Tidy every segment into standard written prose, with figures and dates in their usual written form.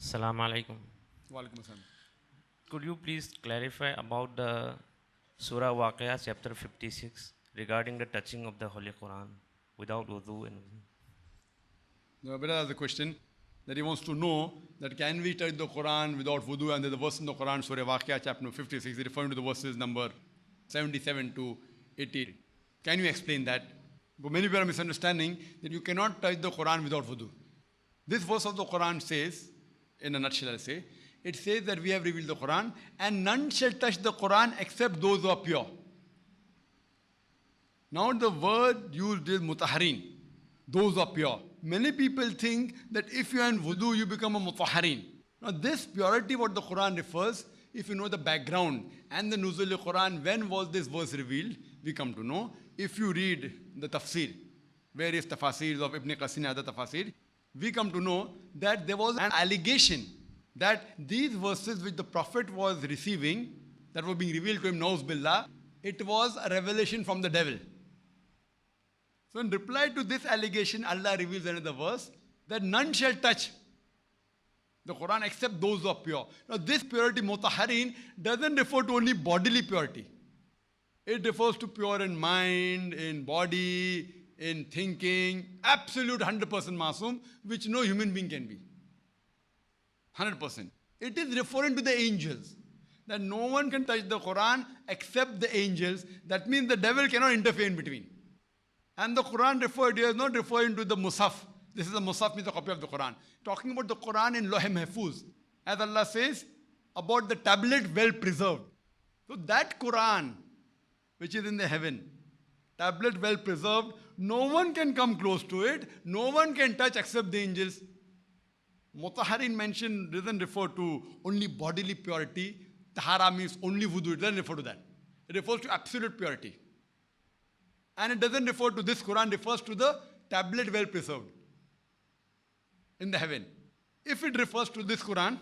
Assalamu alaikum. Walaikum assalam. Could you please clarify about the Surah Waqia chapter 56 regarding the touching of the Holy Quran without wudu and The brother has a question that he wants to know that can we touch the Quran without wudu, and there's a verse in the Quran, Surah Waqia chapter 56, referring to the verses number 77 to 80. Can you explain that? But many people are misunderstanding that you cannot touch the Quran without wudu. This verse of the Quran says, in a nutshell I'll say, it says that we have revealed the Quran and none shall touch the Quran except those who are pure. Now the word used is mutaharin, those who are pure. Many people think that if you are in wudu, you become a mutaharin. Now this purity what the Quran refers, if you know the background and the nuzul Quran, when was this verse revealed, we come to know. If you read the tafsir, various tafasirs of Ibn Qasim and other tafasir, we come to know that there was an allegation that these verses which the Prophet was receiving, that were being revealed to him, Nauz Billah, it was a revelation from the devil. So in reply to this allegation, Allah reveals another verse that none shall touch the Quran except those who are pure. Now this purity, mutaharin, doesn't refer to only bodily purity. It refers to pure in mind, in body, in thinking, absolute 100% masum, which no human being can be. 100%. It is referring to the angels. That no one can touch the Quran except the angels. That means the devil cannot interfere in between. And the Quran referred here is not referring to the Musaf. This is a Musaf, means a copy of the Quran. Talking about the Quran in Loh Mahfuz. As Allah says, about the tablet well preserved. So that Quran, which is in the heaven, tablet well preserved, no one can come close to it, no one can touch except the angels. Mutaharin mention doesn't refer to only bodily purity. Tahara means only wudu, it doesn't refer to that. It refers to absolute purity. And it doesn't refer to this Quran, refers to the tablet well preserved in the heaven. If it refers to this Quran,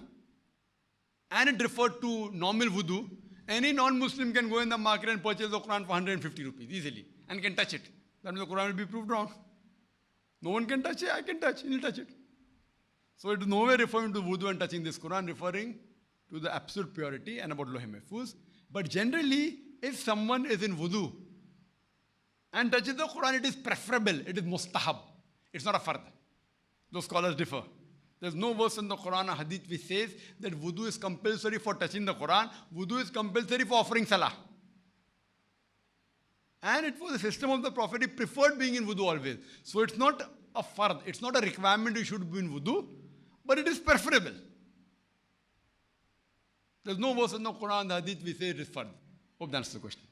and it referred to normal wudu, any non-Muslim can go in the market and purchase the Quran for 150 rupees easily and can touch it. That means the Quran will be proved wrong. No one can touch it, I can touch, he'll touch it. So it is nowhere referring to wudu and touching this Quran, referring to the absolute purity and about Loh Mahfuz. But generally, if someone is in wudu and touches the Quran, it is preferable, it is mustahab. It's not a fard. Those scholars differ. There's no verse in the Quran or Hadith which says that wudu is compulsory for touching the Quran. Wudu is compulsory for offering salah. And it was the system of the Prophet. He preferred being in wudu always. So it's not a fard. It's not a requirement you should be in wudu, but it is preferable. There's no verse in the Quran, the Hadith which says it is fard. Hope that answers the question.